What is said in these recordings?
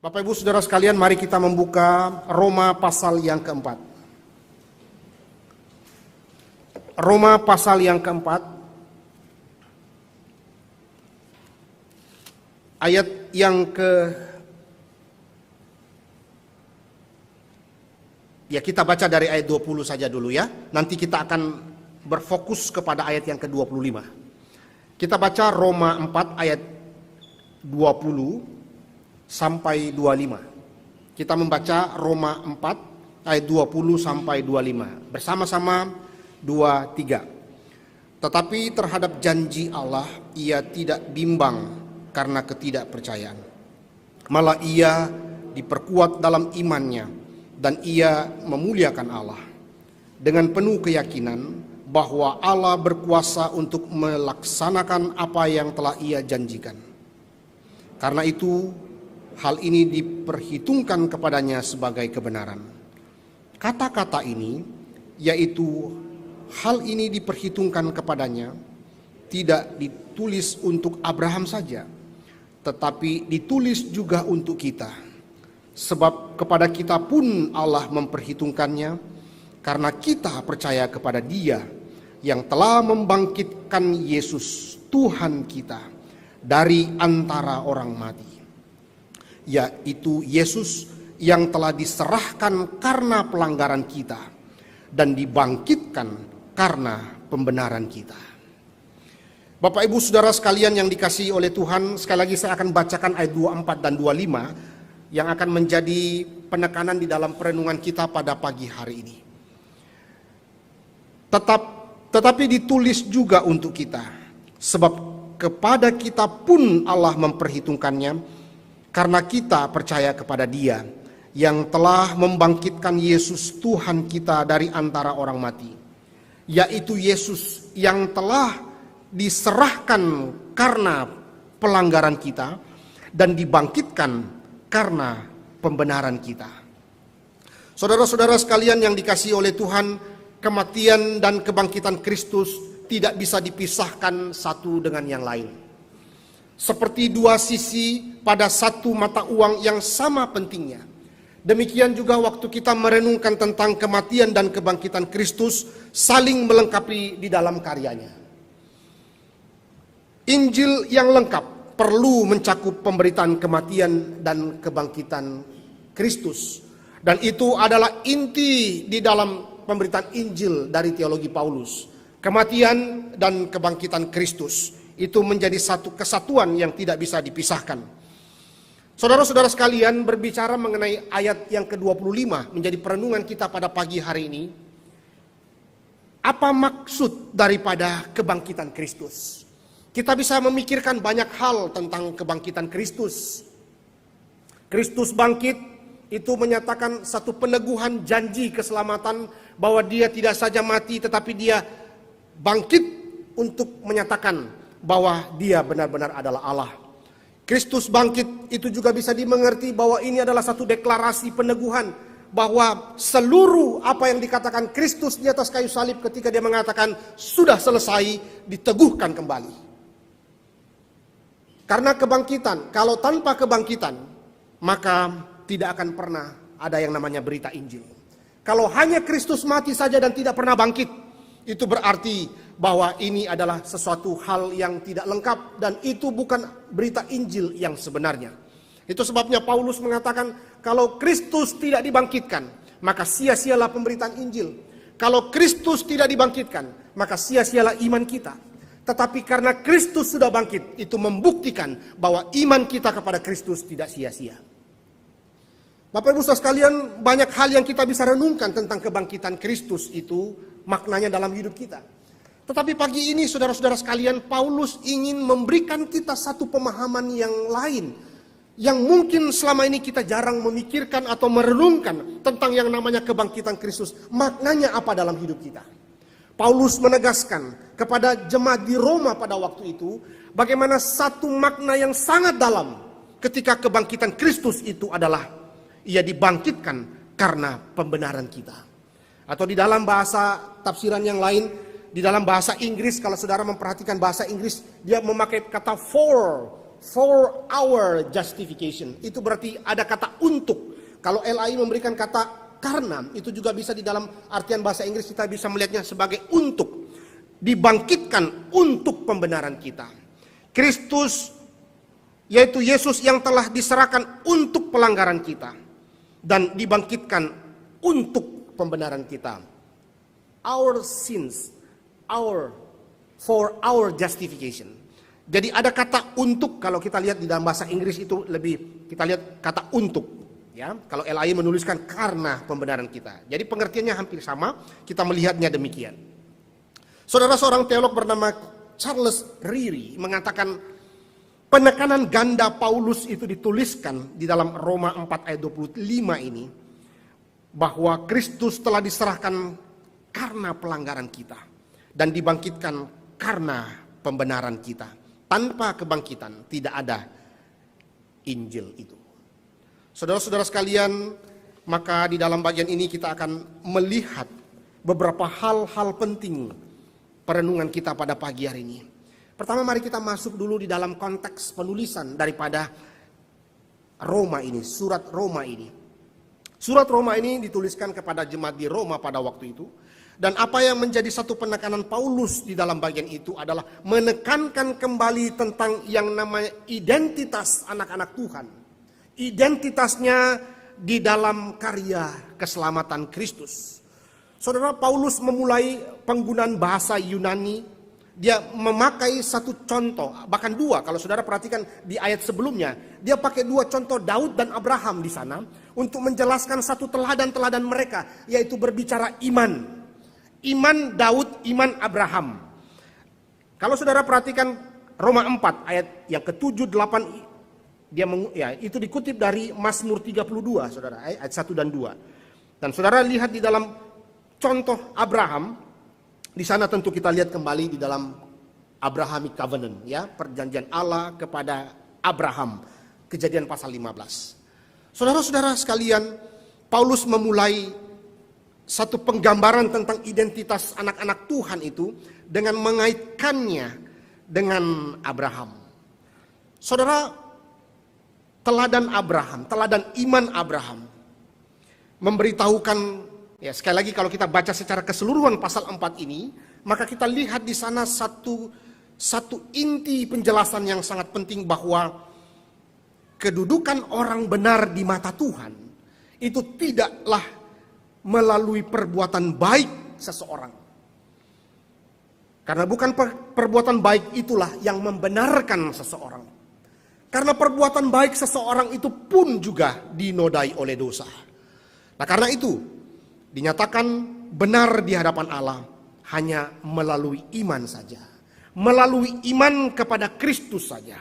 Bapak Ibu Saudara sekalian, mari kita membuka Roma pasal yang keempat. Roma pasal yang keempat, ayat yang kita baca dari ayat 20 saja dulu ya. Nanti kita akan berfokus kepada ayat yang ke-25. Kita baca Roma 4 ayat 20 sampai 25. Kita membaca Roma 4 ayat 20 sampai 25. Bersama-sama 2-3. Tetapi terhadap janji Allah ia tidak bimbang karena ketidakpercayaan. Malah ia diperkuat dalam imannya dan ia memuliakan Allah dengan penuh keyakinan bahwa Allah berkuasa untuk melaksanakan apa yang telah ia janjikan. Karena itu hal ini diperhitungkan kepadanya sebagai kebenaran. Kata-kata ini, yaitu hal ini diperhitungkan kepadanya, tidak ditulis untuk Abraham saja, tetapi ditulis juga untuk kita. Sebab kepada kita pun Allah memperhitungkannya, karena kita percaya kepada Dia yang telah membangkitkan Yesus Tuhan kita dari antara orang mati, yaitu Yesus yang telah diserahkan karena pelanggaran kita dan dibangkitkan karena pembenaran kita. Bapak Ibu Saudara sekalian yang dikasihi oleh Tuhan, sekali lagi saya akan bacakan ayat 24 dan 25 yang akan menjadi penekanan di dalam perenungan kita pada pagi hari ini. Tetapi ditulis juga untuk kita, sebab kepada kita pun Allah memperhitungkannya, karena kita percaya kepada Dia yang telah membangkitkan Yesus Tuhan kita dari antara orang mati, yaitu Yesus yang telah diserahkan karena pelanggaran kita dan dibangkitkan karena pembenaran kita. Saudara-saudara sekalian yang dikasihi oleh Tuhan, kematian dan kebangkitan Kristus tidak bisa dipisahkan satu dengan yang lain. Seperti dua sisi pada satu mata uang yang sama pentingnya, demikian juga waktu kita merenungkan tentang kematian dan kebangkitan Kristus saling melengkapi di dalam karyanya. Injil yang lengkap perlu mencakup pemberitaan kematian dan kebangkitan Kristus, dan itu adalah inti di dalam pemberitaan Injil dari teologi Paulus. Kematian dan kebangkitan Kristus itu menjadi satu kesatuan yang tidak bisa dipisahkan. Saudara-saudara sekalian, berbicara mengenai ayat yang ke-25 menjadi perenungan kita pada pagi hari ini. Apa maksud daripada kebangkitan Kristus? Kita bisa memikirkan banyak hal tentang kebangkitan Kristus. Kristus bangkit itu menyatakan satu peneguhan janji keselamatan, bahwa Dia tidak saja mati tetapi Dia bangkit untuk menyatakan bahwa Dia benar-benar adalah Allah. Kristus bangkit itu juga bisa dimengerti bahwa ini adalah satu deklarasi peneguhan bahwa seluruh apa yang dikatakan Kristus di atas kayu salib ketika Dia mengatakan sudah selesai, diteguhkan kembali. Karena kebangkitan, kalau tanpa kebangkitan maka tidak akan pernah ada yang namanya berita Injil. Kalau hanya Kristus mati saja dan tidak pernah bangkit, itu berarti bahwa ini adalah sesuatu hal yang tidak lengkap dan itu bukan berita Injil yang sebenarnya. Itu sebabnya Paulus mengatakan kalau Kristus tidak dibangkitkan, maka sia-sialah pemberitaan Injil. Kalau Kristus tidak dibangkitkan, maka sia-sialah iman kita. Tetapi karena Kristus sudah bangkit, itu membuktikan bahwa iman kita kepada Kristus tidak sia-sia. Bapak Ibu Saudara sekalian, banyak hal yang kita bisa renungkan tentang kebangkitan Kristus itu, maknanya dalam hidup kita. Tetapi pagi ini saudara-saudara sekalian, Paulus ingin memberikan kita satu pemahaman yang lain, yang mungkin selama ini kita jarang memikirkan atau merenungkan tentang yang namanya kebangkitan Kristus. Maknanya apa dalam hidup kita? Paulus menegaskan kepada jemaat di Roma pada waktu itu, bagaimana satu makna yang sangat dalam ketika kebangkitan Kristus itu adalah Ia dibangkitkan karena pembenaran kita. Atau di dalam bahasa tafsiran yang lain, di dalam bahasa Inggris, kalau saudara memperhatikan bahasa Inggris, dia memakai kata for our justification. Itu berarti ada kata untuk. Kalau LAI memberikan kata karena, itu juga bisa di dalam artian bahasa Inggris kita bisa melihatnya sebagai untuk. Dibangkitkan untuk pembenaran kita. Kristus, yaitu Yesus yang telah diserahkan untuk pelanggaran kita. Dan dibangkitkan untuk pembenaran kita. Our sins, for our justification. Jadi ada kata untuk, kalau kita lihat di dalam bahasa Inggris itu lebih, kita lihat kata untuk. Ya, kalau LAI menuliskan karena pembenaran kita. Jadi pengertiannya hampir sama, kita melihatnya demikian. Saudara, seorang teolog bernama Charles Ryrie mengatakan penekanan ganda Paulus itu dituliskan di dalam Roma 4 ayat 25 ini, bahwa Kristus telah diserahkan karena pelanggaran kita dan dibangkitkan karena pembenaran kita. Tanpa kebangkitan tidak ada Injil itu. Saudara-saudara sekalian, maka di dalam bagian ini kita akan melihat beberapa hal-hal penting perenungan kita pada pagi hari ini. Pertama, mari kita masuk dulu di dalam konteks penulisan daripada Roma ini, surat Roma ini. Surat Roma ini dituliskan kepada jemaat di Roma pada waktu itu. Dan apa yang menjadi satu penekanan Paulus di dalam bagian itu adalah menekankan kembali tentang yang namanya identitas anak-anak Tuhan. Identitasnya di dalam karya keselamatan Kristus. Saudara, Paulus memulai penggunaan bahasa Yunani. Dia memakai satu contoh, bahkan dua. Kalau saudara perhatikan di ayat sebelumnya, dia pakai dua contoh Daud dan Abraham di sana untuk menjelaskan satu teladan-teladan mereka, yaitu berbicara iman. Iman Daud, iman Abraham. Kalau saudara perhatikan Roma 4 ayat yang ke-7, 8, itu dikutip dari Mazmur 32, saudara, ayat 1 dan 2. Dan saudara lihat di dalam contoh Abraham, di sana tentu kita lihat kembali di dalam Abrahamic Covenant, ya, perjanjian Allah kepada Abraham, Kejadian pasal 15. Saudara-saudara sekalian, Paulus memulai satu penggambaran tentang identitas anak-anak Tuhan itu dengan mengaitkannya dengan Abraham. Saudara, teladan Abraham, teladan iman Abraham memberitahukan, ya, sekali lagi kalau kita baca secara keseluruhan pasal 4 ini, maka kita lihat di sana satu inti penjelasan yang sangat penting, bahwa kedudukan orang benar di mata Tuhan itu tidaklah melalui perbuatan baik seseorang. Karena bukan perbuatan baik itulah yang membenarkan seseorang. Karena perbuatan baik seseorang itu pun juga dinodai oleh dosa. Nah, karena itu dinyatakan benar di hadapan Allah hanya melalui iman saja. Melalui iman kepada Kristus saja.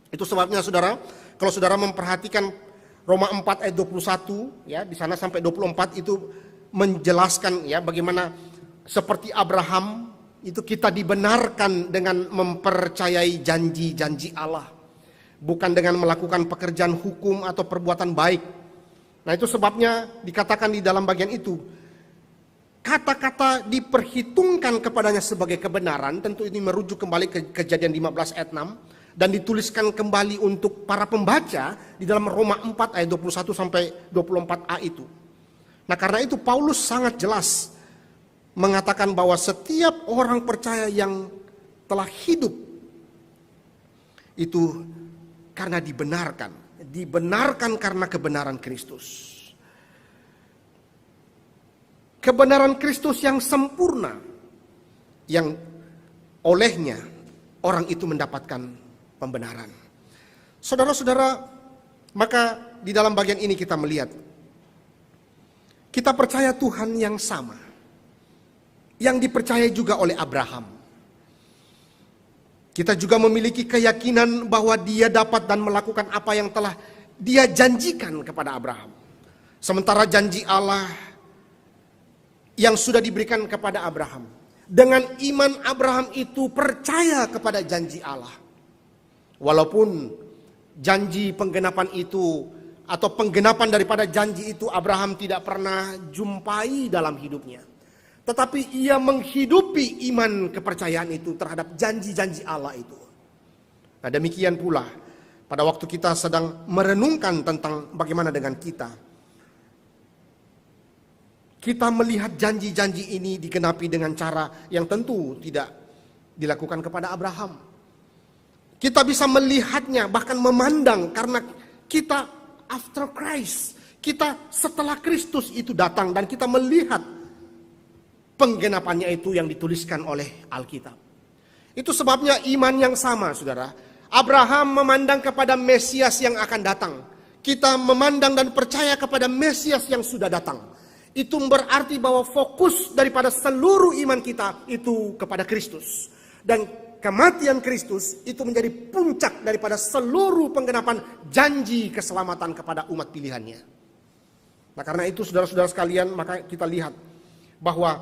Itu sebabnya saudara, kalau saudara memperhatikan Roma 4 ayat 21, ya, di sana sampai 24 itu menjelaskan, ya, bagaimana seperti Abraham itu kita dibenarkan dengan mempercayai janji-janji Allah. Bukan dengan melakukan pekerjaan hukum atau perbuatan baik. Nah, itu sebabnya dikatakan di dalam bagian itu, kata-kata diperhitungkan kepadanya sebagai kebenaran, tentu ini merujuk kembali ke Kejadian 15 ayat 6, dan dituliskan kembali untuk para pembaca di dalam Roma 4 ayat 21 sampai 24a itu. Nah, karena itu Paulus sangat jelas mengatakan bahwa setiap orang percaya yang telah hidup itu karena dibenarkan karena kebenaran Kristus. Kebenaran Kristus yang sempurna, yang olehnya orang itu mendapatkan pembenaran. Saudara-saudara, maka di dalam bagian ini kita melihat, kita percaya Tuhan yang sama, yang dipercaya juga oleh Abraham. Kita juga memiliki keyakinan bahwa dia dapat dan melakukan apa yang telah dia janjikan kepada Abraham. Sementara janji Allah yang sudah diberikan kepada Abraham, dengan iman Abraham itu percaya kepada janji Allah. Walaupun janji penggenapan itu atau penggenapan daripada janji itu Abraham tidak pernah jumpai dalam hidupnya. Tetapi ia menghidupi iman kepercayaan itu terhadap janji-janji Allah itu. Nah, demikian pula pada waktu kita sedang merenungkan tentang bagaimana dengan kita melihat janji-janji ini digenapi dengan cara yang tentu tidak dilakukan kepada Abraham. Kita bisa melihatnya, bahkan memandang, karena kita after Christ. Kita setelah Kristus itu datang dan kita melihat penggenapannya itu yang dituliskan oleh Alkitab. Itu sebabnya iman yang sama, saudara. Abraham memandang kepada Mesias yang akan datang. Kita memandang dan percaya kepada Mesias yang sudah datang. Itu berarti bahwa fokus daripada seluruh iman kita itu kepada Kristus. Dan kematian Kristus itu menjadi puncak daripada seluruh penggenapan janji keselamatan kepada umat pilihannya. Nah, karena itu saudara-saudara sekalian, maka kita lihat bahwa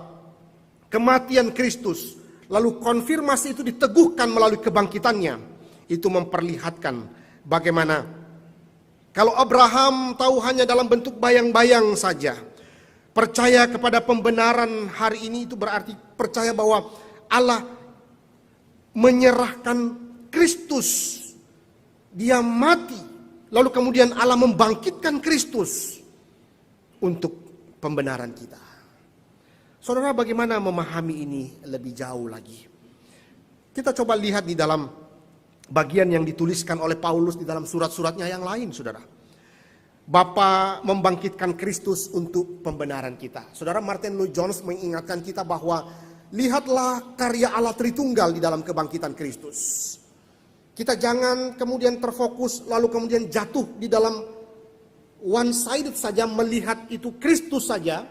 kematian Kristus lalu konfirmasi itu diteguhkan melalui kebangkitannya. Itu memperlihatkan bagaimana kalau Abraham tahu hanya dalam bentuk bayang-bayang saja, percaya kepada pembenaran hari ini itu berarti percaya bahwa Allah menyerahkan Kristus. Dia mati, lalu kemudian Allah membangkitkan Kristus untuk pembenaran kita. Saudara, bagaimana memahami ini lebih jauh lagi? Kita coba lihat di dalam bagian yang dituliskan oleh Paulus di dalam surat-suratnya yang lain, saudara. Bapa membangkitkan Kristus untuk pembenaran kita. Saudara, Martin Lloyd Jones mengingatkan kita bahwa lihatlah karya Allah Tritunggal di dalam kebangkitan Kristus. Kita jangan kemudian terfokus lalu kemudian jatuh di dalam one-sided saja, melihat itu Kristus saja.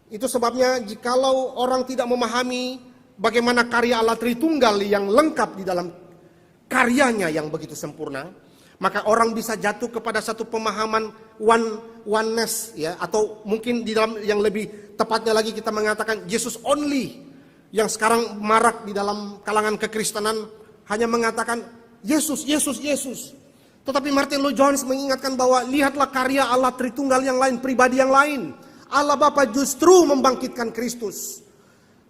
Itu sebabnya jikalau orang tidak memahami bagaimana karya Allah Tritunggal yang lengkap di dalam karyanya yang begitu sempurna, maka orang bisa jatuh kepada satu pemahaman oneness, ya, atau mungkin di dalam yang lebih tepatnya lagi kita mengatakan Jesus only, yang sekarang marak di dalam kalangan kekristenan hanya mengatakan Yesus, Yesus, Yesus. Tetapi Martin Lloyd Jones mengingatkan bahwa lihatlah karya Allah Tritunggal yang lain, pribadi yang lain. Allah Bapa justru membangkitkan Kristus.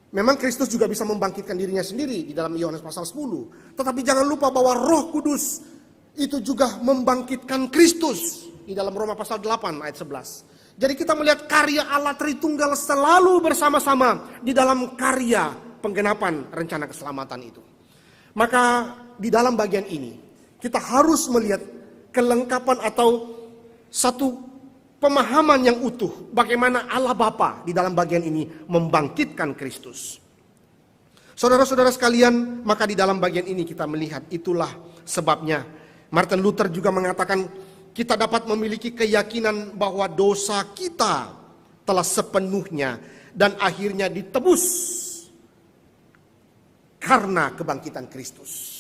Memang Kristus juga bisa membangkitkan dirinya sendiri di dalam Yohanes pasal 10. Tetapi jangan lupa bahwa Roh Kudus itu juga membangkitkan Kristus di dalam Roma pasal 8 ayat 11. Jadi kita melihat karya Allah Tritunggal selalu bersama-sama di dalam karya penggenapan rencana keselamatan itu. Maka di dalam bagian ini kita harus melihat kelengkapan atau satu pemahaman yang utuh bagaimana Allah Bapa di dalam bagian ini membangkitkan Kristus. Saudara-saudara sekalian, maka di dalam bagian ini kita melihat itulah sebabnya Martin Luther juga mengatakan kita dapat memiliki keyakinan bahwa dosa kita telah sepenuhnya dan akhirnya ditebus karena kebangkitan Kristus.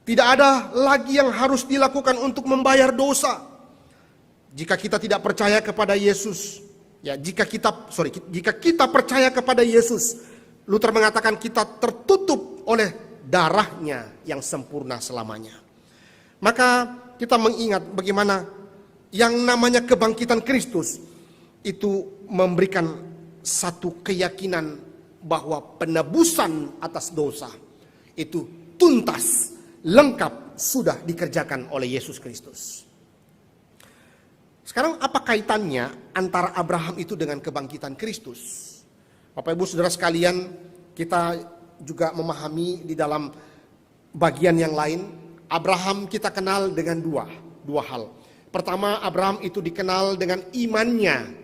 Tidak ada lagi yang harus dilakukan untuk membayar dosa. Jika kita tidak percaya kepada Yesus, ya jika kita percaya kepada Yesus, Luther mengatakan kita tertutup oleh darahnya yang sempurna selamanya. Maka kita mengingat bagaimana yang namanya kebangkitan Kristus itu memberikan satu keyakinan bahwa penebusan atas dosa itu tuntas, lengkap, sudah dikerjakan oleh Yesus Kristus. Sekarang apa kaitannya antara Abraham itu dengan kebangkitan Kristus? Bapak Ibu Saudara sekalian, kita juga memahami di dalam bagian yang lain, Abraham kita kenal dengan dua hal. Pertama, Abraham itu dikenal dengan imannya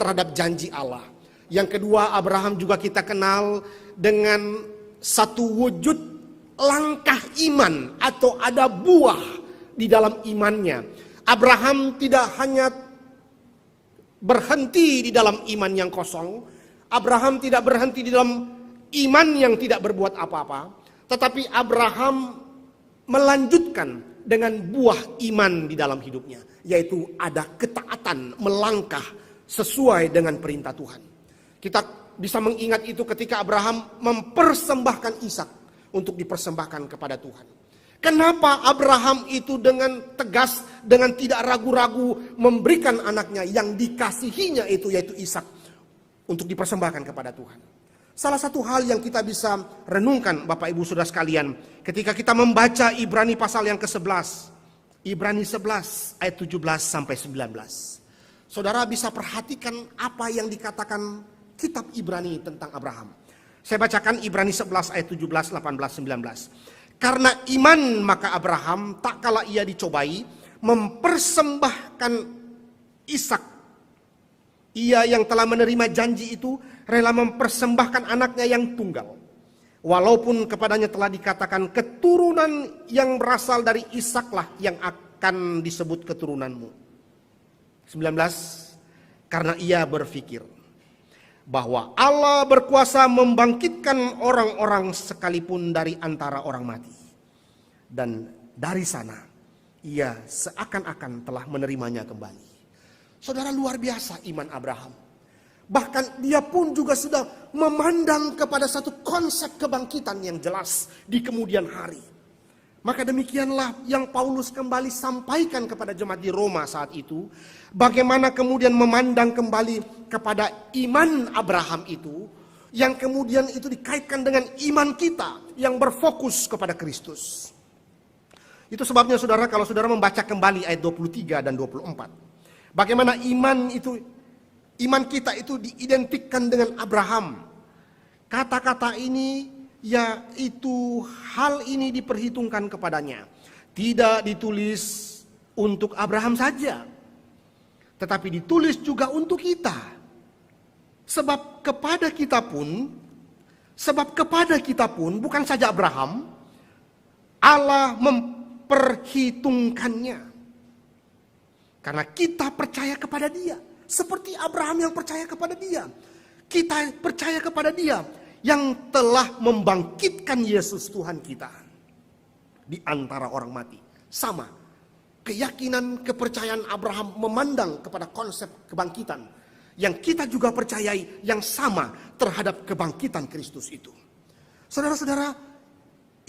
terhadap janji Allah. Yang kedua, Abraham juga kita kenal dengan satu wujud langkah iman atau ada buah di dalam imannya. Abraham tidak hanya berhenti di dalam iman yang kosong. Abraham tidak berhenti di dalam iman yang tidak berbuat apa-apa. Tetapi Abraham melanjutkan dengan buah iman di dalam hidupnya. Yaitu ada ketaatan melangkah sesuai dengan perintah Tuhan. Kita bisa mengingat itu ketika Abraham mempersembahkan Ishak untuk dipersembahkan kepada Tuhan. Kenapa Abraham itu dengan tegas, dengan tidak ragu-ragu memberikan anaknya yang dikasihinya itu yaitu Ishak untuk dipersembahkan kepada Tuhan? Salah satu hal yang kita bisa renungkan Bapak Ibu Saudara sekalian, ketika kita membaca Ibrani pasal yang ke-11, Ibrani 11 ayat 17 sampai 19. Saudara bisa perhatikan apa yang dikatakan kitab Ibrani tentang Abraham. Saya bacakan Ibrani 11 ayat 17, 18, 19. Karena iman maka Abraham tak kala ia dicobai mempersembahkan Ishak. Ia yang telah menerima janji itu rela mempersembahkan anaknya yang tunggal. Walaupun kepadanya telah dikatakan keturunan yang berasal dari Ishaklah yang akan disebut keturunanmu. 19. Karena ia berpikir bahwa Allah berkuasa membangkitkan orang-orang sekalipun dari antara orang mati. Dan dari sana ia seakan-akan telah menerimanya kembali. Saudara, luar biasa iman Abraham. Bahkan dia pun juga sudah memandang kepada satu konsep kebangkitan yang jelas di kemudian hari. Maka demikianlah yang Paulus kembali sampaikan kepada jemaat di Roma saat itu. Bagaimana kemudian memandang kembali kepada iman Abraham itu. Yang kemudian itu dikaitkan dengan iman kita yang berfokus kepada Kristus. Itu sebabnya saudara, kalau saudara membaca kembali ayat 23 dan 24. Bagaimana iman kita itu diidentikan dengan Abraham. Kata-kata ini, yaitu hal ini diperhitungkan kepadanya. Tidak ditulis untuk Abraham saja, tetapi ditulis juga untuk kita. Sebab kepada kita pun bukan saja Abraham, Allah memperhitungkannya. Karena kita percaya kepada dia. Seperti Abraham yang percaya kepada dia. Kita percaya kepada dia yang telah membangkitkan Yesus Tuhan kita di antara orang mati. Sama. Keyakinan, kepercayaan Abraham memandang kepada konsep kebangkitan. Yang kita juga percayai yang sama terhadap kebangkitan Kristus itu. Saudara-saudara,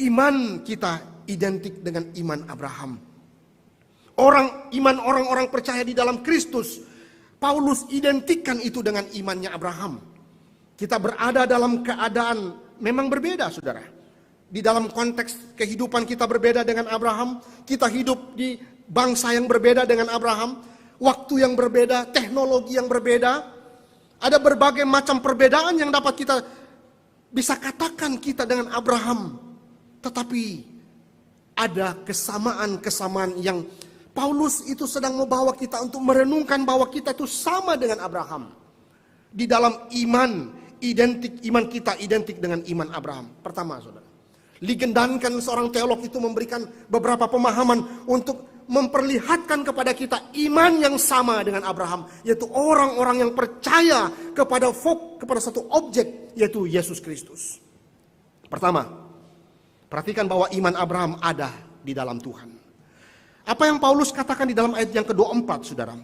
iman kita identik dengan iman Abraham. Iman orang-orang percaya di dalam Kristus, Paulus identikkan itu dengan imannya Abraham. Kita berada dalam keadaan memang berbeda, saudara. Di dalam konteks kehidupan kita berbeda dengan Abraham. Kita hidup di bangsa yang berbeda dengan Abraham. Waktu yang berbeda, teknologi yang berbeda. Ada berbagai macam perbedaan yang dapat kita bisa katakan kita dengan Abraham. Tetapi ada kesamaan-kesamaan yang Paulus itu sedang membawa kita untuk merenungkan bahwa kita itu sama dengan Abraham. Di dalam iman kita identik dengan iman Abraham. Pertama, saudara, Ligen Duncan, seorang teolog itu memberikan beberapa pemahaman untuk memperlihatkan kepada kita iman yang sama dengan Abraham, yaitu orang-orang yang percaya kepada satu objek, yaitu Yesus Kristus. Pertama, perhatikan bahwa iman Abraham ada di dalam Tuhan. Apa yang Paulus katakan di dalam ayat yang ke-24, saudara?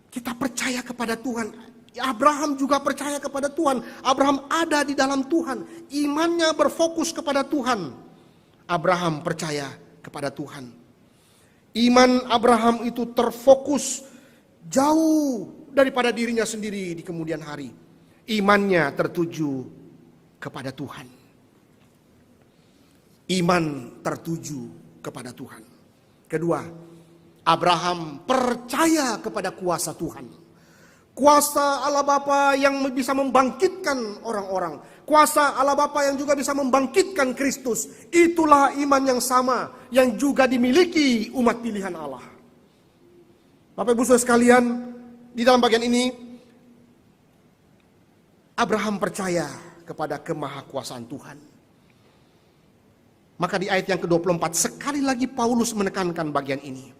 Kita percaya kepada Tuhan. Abraham juga percaya kepada Tuhan. Abraham ada di dalam Tuhan. Imannya berfokus kepada Tuhan. Abraham percaya kepada Tuhan. Iman Abraham itu terfokus jauh daripada dirinya sendiri di kemudian hari. Imannya tertuju kepada Tuhan. Iman tertuju kepada Tuhan. Kedua, Abraham percaya kepada kuasa Tuhan. Kuasa Allah Bapa yang bisa membangkitkan orang-orang. Kuasa Allah Bapa yang juga bisa membangkitkan Kristus. Itulah iman yang sama yang juga dimiliki umat pilihan Allah. Bapak Ibu Saudara sekalian, di dalam bagian ini Abraham percaya kepada kemahakuasaan Tuhan. Maka di ayat yang ke-24 sekali lagi Paulus menekankan bagian ini.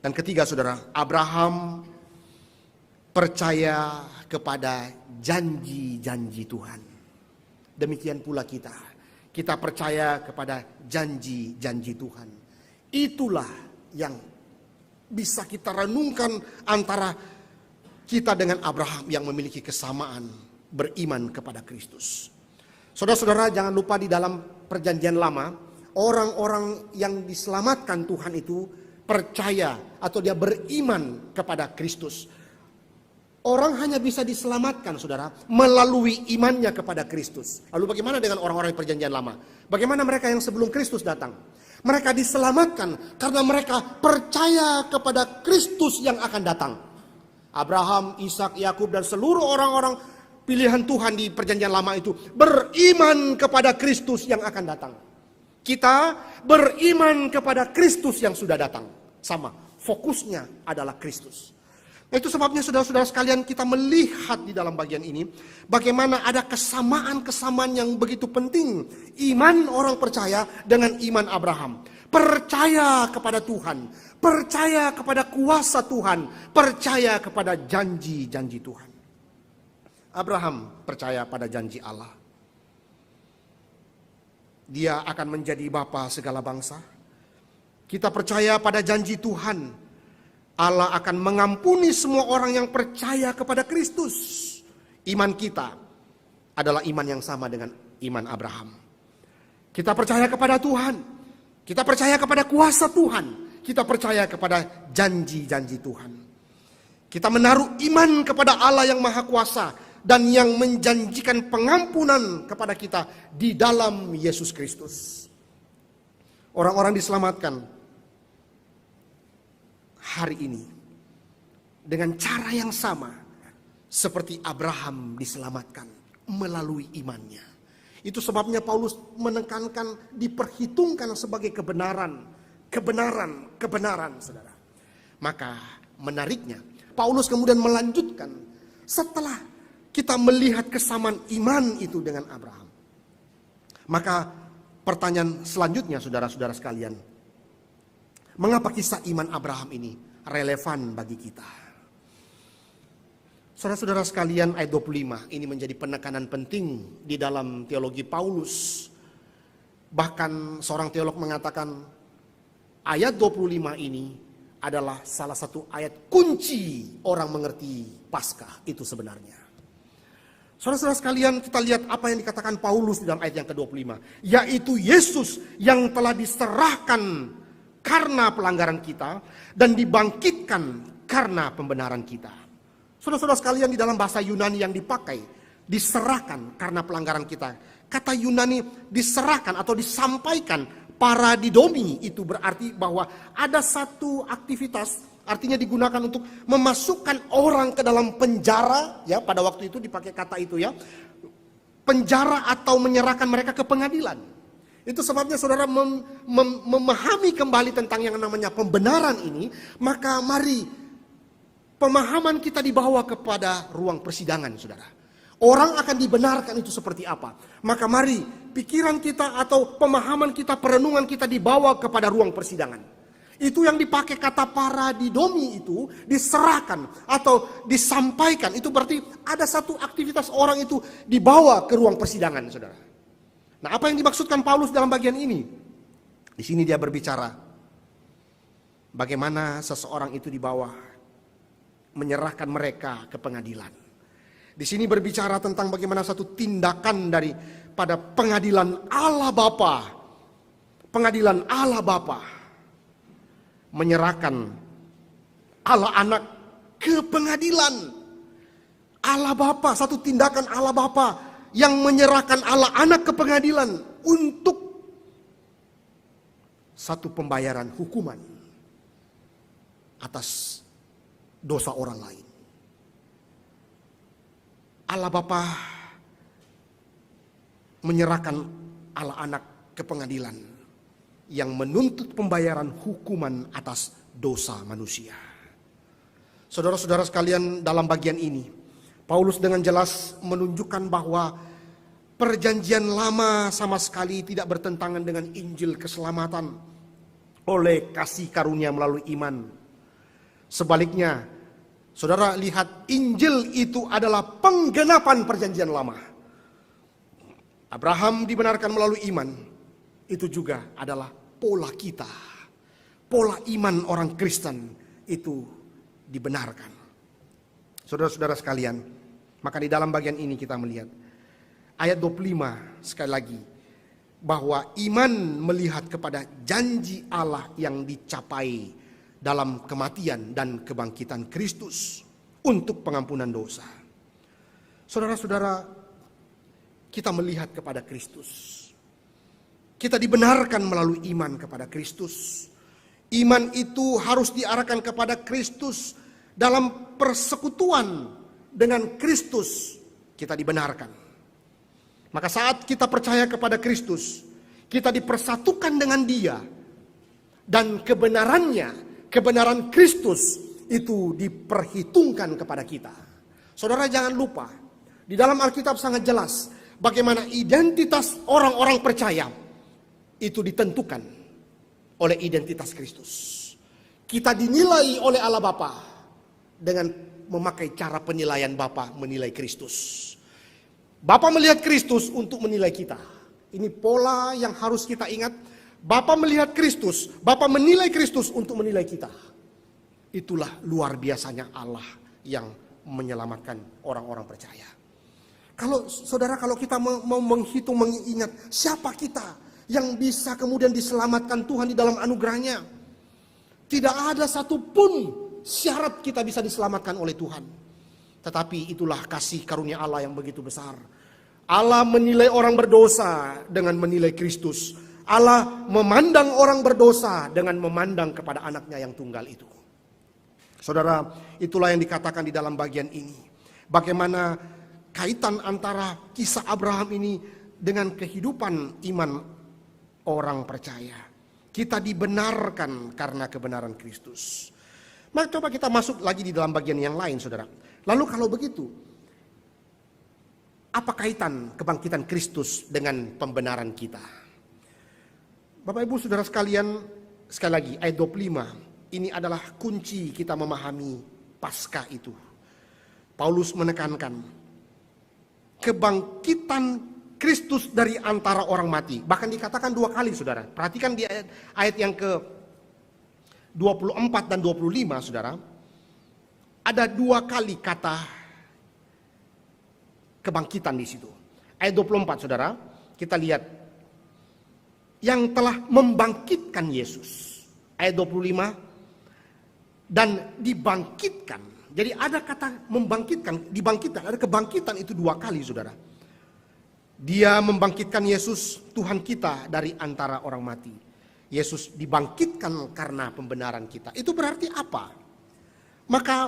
Dan ketiga, saudara, Abraham percaya kepada janji-janji Tuhan. Demikian pula kita. Kita percaya kepada janji-janji Tuhan. Itulah yang bisa kita renungkan antara kita dengan Abraham yang memiliki kesamaan beriman kepada Kristus. Saudara-saudara, jangan lupa di dalam perjanjian lama, orang-orang yang diselamatkan Tuhan itu percaya atau dia beriman kepada Kristus. Orang hanya bisa diselamatkan, saudara, melalui imannya kepada Kristus. Lalu bagaimana dengan orang-orang perjanjian lama? Bagaimana mereka yang sebelum Kristus datang? Mereka diselamatkan karena mereka percaya kepada Kristus yang akan datang. Abraham, Ishak, Yakub, dan seluruh orang-orang pilihan Tuhan di perjanjian lama itu beriman kepada Kristus yang akan datang. Kita beriman kepada Kristus yang sudah datang. Sama, fokusnya adalah Kristus. Itu sebabnya saudara-saudara sekalian, kita melihat di dalam bagian ini bagaimana ada kesamaan-kesamaan yang begitu penting. Iman orang percaya dengan iman Abraham. Percaya kepada Tuhan, percaya kepada kuasa Tuhan, percaya kepada janji-janji Tuhan. Abraham percaya pada janji Allah. Dia akan menjadi bapa segala bangsa. Kita percaya pada janji Tuhan. Allah akan mengampuni semua orang yang percaya kepada Kristus. Iman kita adalah iman yang sama dengan iman Abraham. Kita percaya kepada Tuhan. Kita percaya kepada kuasa Tuhan. Kita percaya kepada janji-janji Tuhan. Kita menaruh iman kepada Allah yang Maha Kuasa dan yang menjanjikan pengampunan kepada kita di dalam Yesus Kristus. Orang-orang diselamatkan hari ini dengan cara yang sama seperti Abraham diselamatkan melalui imannya. Itu sebabnya Paulus menekankan diperhitungkan sebagai kebenaran, saudara. Maka menariknya Paulus kemudian melanjutkan setelah kita melihat kesamaan iman itu dengan Abraham. Maka pertanyaan selanjutnya, saudara-saudara sekalian, mengapa kisah iman Abraham ini relevan bagi kita? Saudara-saudara sekalian, ayat 25 ini menjadi penekanan penting di dalam teologi Paulus. Bahkan seorang teolog mengatakan ayat 25 ini adalah salah satu ayat kunci orang mengerti Paskah itu sebenarnya. Saudara-saudara sekalian, kita lihat apa yang dikatakan Paulus di dalam ayat yang ke-25. Yaitu Yesus yang telah diserahkan karena pelanggaran kita dan dibangkitkan karena pembenaran kita. Saudara-saudara sekalian, di dalam bahasa Yunani yang dipakai, diserahkan karena pelanggaran kita. Kata Yunani diserahkan atau disampaikan, paradidomi, itu berarti bahwa ada satu aktivitas, artinya digunakan untuk memasukkan orang ke dalam penjara, ya, pada waktu itu dipakai kata itu, ya. Penjara atau menyerahkan mereka ke pengadilan. Itu sebabnya saudara memahami kembali tentang yang namanya pembenaran ini, maka mari pemahaman kita dibawa kepada ruang persidangan, saudara. Orang akan dibenarkan itu seperti apa. Maka mari pikiran kita atau pemahaman kita, perenungan kita dibawa kepada ruang persidangan. Itu yang dipakai kata paradidomi itu, diserahkan atau disampaikan. Itu berarti ada satu aktivitas orang itu dibawa ke ruang persidangan, saudara. Nah, apa yang dimaksudkan Paulus dalam bagian ini? Di sini dia berbicara bagaimana seseorang itu dibawa, menyerahkan mereka ke pengadilan. Di sini berbicara tentang bagaimana satu tindakan daripada pengadilan Allah Bapa. Pengadilan Allah Bapa menyerahkan Allah Anak ke pengadilan. Allah Bapa, satu tindakan Allah Bapa yang menyerahkan Allah Anak ke pengadilan untuk satu pembayaran hukuman atas dosa orang lain. Allah Bapa menyerahkan Allah Anak ke pengadilan yang menuntut pembayaran hukuman atas dosa manusia. Saudara-saudara sekalian, dalam bagian ini Paulus dengan jelas menunjukkan bahwa perjanjian lama sama sekali tidak bertentangan dengan Injil keselamatan oleh kasih karunia melalui iman. Sebaliknya, saudara lihat, Injil itu adalah penggenapan perjanjian lama. Abraham dibenarkan melalui iman. Itu juga adalah pola kita. Pola iman orang Kristen itu dibenarkan. Saudara-saudara sekalian, maka di dalam bagian ini kita melihat ayat 25 sekali lagi, bahwa iman melihat kepada janji Allah yang dicapai dalam kematian dan kebangkitan Kristus. untuk pengampunan dosa. Saudara-saudara, kita melihat kepada Kristus. Kita dibenarkan melalui iman kepada Kristus. Iman itu harus diarahkan kepada Kristus. Dalam persekutuan dengan Kristus kita dibenarkan. Maka saat kita percaya kepada Kristus, kita dipersatukan dengan Dia. Dan kebenaran Kristus itu diperhitungkan kepada kita. Saudara, jangan lupa, di dalam Alkitab sangat jelas bagaimana identitas orang-orang percaya itu ditentukan oleh identitas Kristus. Kita dinilai oleh Allah Bapa dengan memakai cara penilaian Bapa menilai Kristus. Bapa melihat Kristus untuk menilai kita. Ini pola yang harus kita ingat. Bapa melihat Kristus, Bapa menilai Kristus untuk menilai kita. Itulah luar biasanya Allah yang menyelamatkan orang-orang percaya. Kalau kita mau menghitung, mengingat siapa kita yang bisa kemudian diselamatkan Tuhan di dalam anugerahnya. Tidak ada satupun syarat kita bisa diselamatkan oleh Tuhan. Tetapi itulah kasih karunia Allah yang begitu besar. Allah menilai orang berdosa dengan menilai Kristus. Allah memandang orang berdosa dengan memandang kepada anaknya yang tunggal itu. Saudara, itulah yang dikatakan di dalam bagian ini. Bagaimana kaitan antara kisah Abraham ini dengan kehidupan iman orang percaya. Kita dibenarkan karena kebenaran Kristus. Maka coba kita masuk lagi di dalam bagian yang lain, saudara. Lalu kalau begitu, apa kaitan kebangkitan Kristus dengan pembenaran kita? Bapak Ibu Saudara sekalian, sekali lagi ayat 25. Ini adalah kunci kita memahami Paskah itu. Paulus menekankan kebangkitan Kristus dari antara orang mati. Bahkan dikatakan 2 kali, saudara. Perhatikan di ayat yang ke 24 dan 25, saudara. Ada 2 kali kata kebangkitan di situ. Ayat 24, saudara, kita lihat. Yang telah membangkitkan Yesus. Ayat 25. Dan dibangkitkan. Jadi ada kata membangkitkan, dibangkitkan. Ada kebangkitan itu 2 kali, saudara. Dia membangkitkan Yesus, Tuhan kita, dari antara orang mati. Yesus dibangkitkan karena pembenaran kita. Itu berarti apa? Maka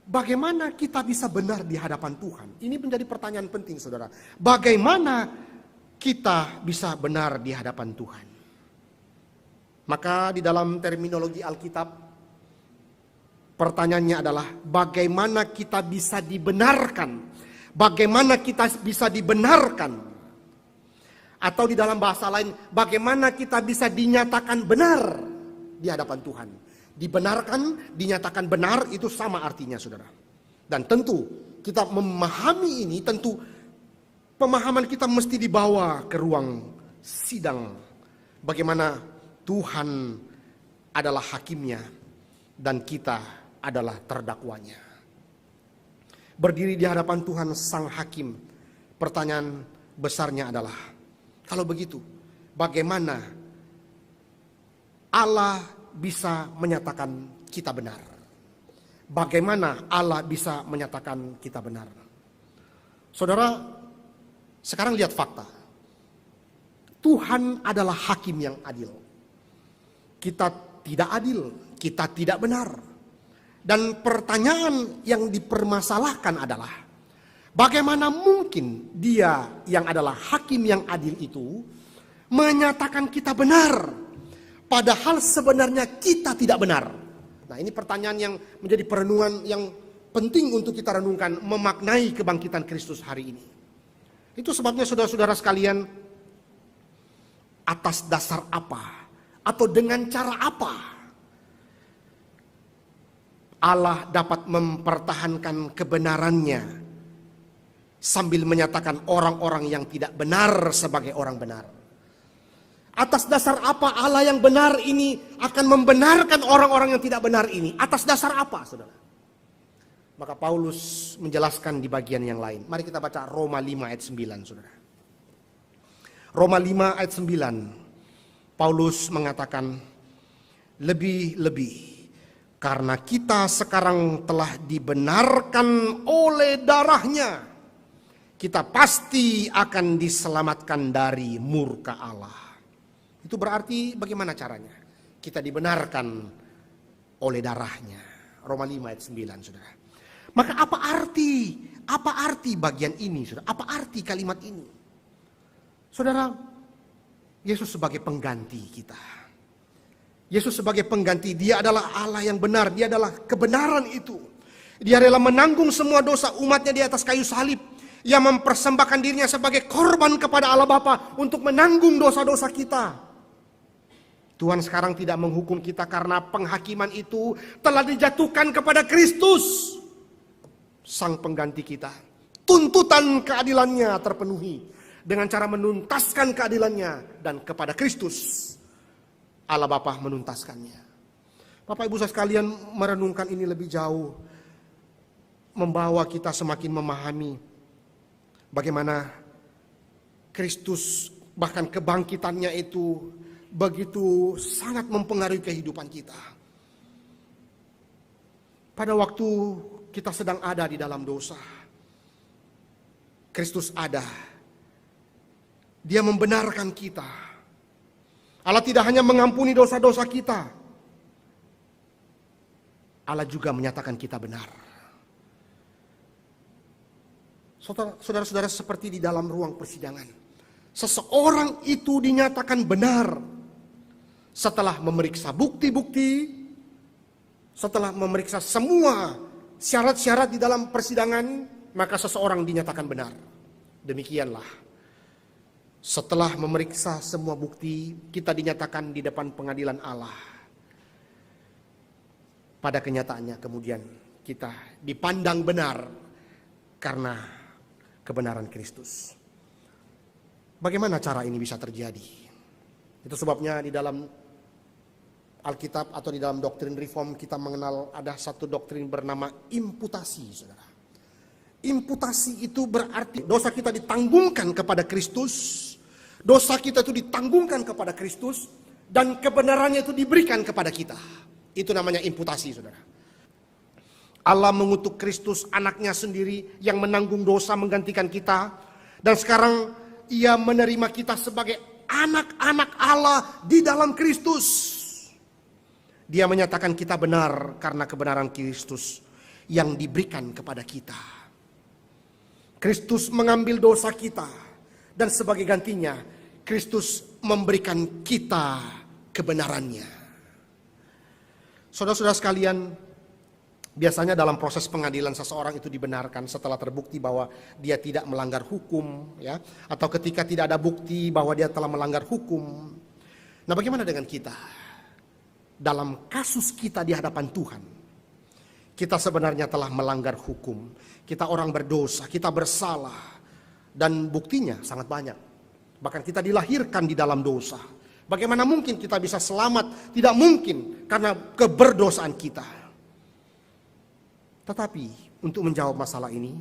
bagaimana kita bisa benar di hadapan Tuhan? Ini menjadi pertanyaan penting, saudara. Bagaimana kita bisa benar di hadapan Tuhan? Maka di dalam terminologi Alkitab, pertanyaannya adalah bagaimana kita bisa dibenarkan? Bagaimana kita bisa dibenarkan? Atau di dalam bahasa lain, bagaimana kita bisa dinyatakan benar di hadapan Tuhan? Dibenarkan, dinyatakan benar, itu sama artinya, saudara. Dan tentu kita memahami ini, tentu pemahaman kita mesti dibawa ke ruang sidang. Bagaimana Tuhan adalah hakimnya dan kita adalah terdakwanya. Berdiri di hadapan Tuhan sang hakim. Pertanyaan besarnya adalah, kalau begitu bagaimana Allah bisa menyatakan kita benar? Bagaimana Allah bisa menyatakan kita benar? Saudara, sekarang lihat fakta. Tuhan adalah hakim yang adil. Kita tidak adil, kita tidak benar. Dan pertanyaan yang dipermasalahkan adalah, bagaimana mungkin Dia yang adalah hakim yang adil itu menyatakan kita benar, padahal sebenarnya kita tidak benar. Nah, ini pertanyaan yang menjadi perenungan yang penting untuk kita renungkan, memaknai kebangkitan Kristus hari ini. Itu sebabnya saudara-saudara sekalian, atas dasar apa atau dengan cara apa Allah dapat mempertahankan kebenarannya sambil menyatakan orang-orang yang tidak benar sebagai orang benar? Atas dasar apa Allah yang benar ini akan membenarkan orang-orang yang tidak benar ini? Atas dasar apa, saudara? Maka Paulus menjelaskan di bagian yang lain. Mari kita baca Roma 5 ayat 9, saudara. Roma 5 ayat 9. Paulus mengatakan, lebih-lebih Karena kita sekarang telah dibenarkan oleh darahnya, kita pasti akan diselamatkan dari murka Allah. Itu berarti bagaimana caranya? Kita dibenarkan oleh darahnya. Roma 5 ayat 9, saudara. Maka apa arti bagian ini, saudara? Apa arti kalimat ini? Saudara, Yesus sebagai pengganti kita. Yesus sebagai pengganti, dia adalah Allah yang benar, dia adalah kebenaran itu. Dia rela menanggung semua dosa umatnya di atas kayu salib. Ia mempersembahkan dirinya sebagai korban kepada Allah Bapa untuk menanggung dosa-dosa kita. Tuhan sekarang tidak menghukum kita karena penghakiman itu telah dijatuhkan kepada Kristus, sang pengganti kita. Tuntutan keadilannya terpenuhi dengan cara menuntaskan keadilannya, dan kepada Kristus Allah Bapa menuntaskannya. Bapak Ibu sekalian, merenungkan ini lebih jauh membawa kita semakin memahami bagaimana Kristus bahkan kebangkitannya itu begitu sangat mempengaruhi kehidupan kita. Pada waktu kita sedang ada di dalam dosa, Kristus ada. Dia membenarkan kita. Allah tidak hanya mengampuni dosa-dosa kita, Allah juga menyatakan kita benar. Saudara-saudara, seperti di dalam ruang persidangan, seseorang itu dinyatakan benar setelah memeriksa bukti-bukti, setelah memeriksa semua syarat-syarat di dalam persidangan, maka seseorang dinyatakan benar. Demikianlah, setelah memeriksa semua bukti, kita dinyatakan di depan pengadilan Allah. Pada kenyataannya kemudian kita dipandang benar karena kebenaran Kristus. Bagaimana cara ini bisa terjadi? Itu sebabnya di dalam Alkitab atau di dalam doktrin reform kita mengenal ada satu doktrin bernama imputasi, saudara. Imputasi itu berarti dosa kita ditanggungkan kepada Kristus. Dosa kita itu ditanggungkan kepada Kristus dan kebenarannya itu diberikan kepada kita. Itu namanya imputasi, saudara. Allah mengutuk Kristus, anaknya sendiri yang menanggung dosa menggantikan kita. Dan sekarang ia menerima kita sebagai anak-anak Allah di dalam Kristus. Dia menyatakan kita benar karena kebenaran Kristus yang diberikan kepada kita. Kristus mengambil dosa kita, dan sebagai gantinya Kristus memberikan kita kebenarannya. Saudara-saudara sekalian, biasanya dalam proses pengadilan seseorang itu dibenarkan setelah terbukti bahwa dia tidak melanggar hukum, ya, atau ketika tidak ada bukti bahwa dia telah melanggar hukum. Nah, bagaimana dengan kita? Dalam kasus kita di hadapan Tuhan, kita sebenarnya telah melanggar hukum. Kita orang berdosa, kita bersalah, dan buktinya sangat banyak. Bahkan kita dilahirkan di dalam dosa. Bagaimana mungkin kita bisa selamat? Tidak mungkin, karena keberdosaan kita. Tetapi untuk menjawab masalah ini,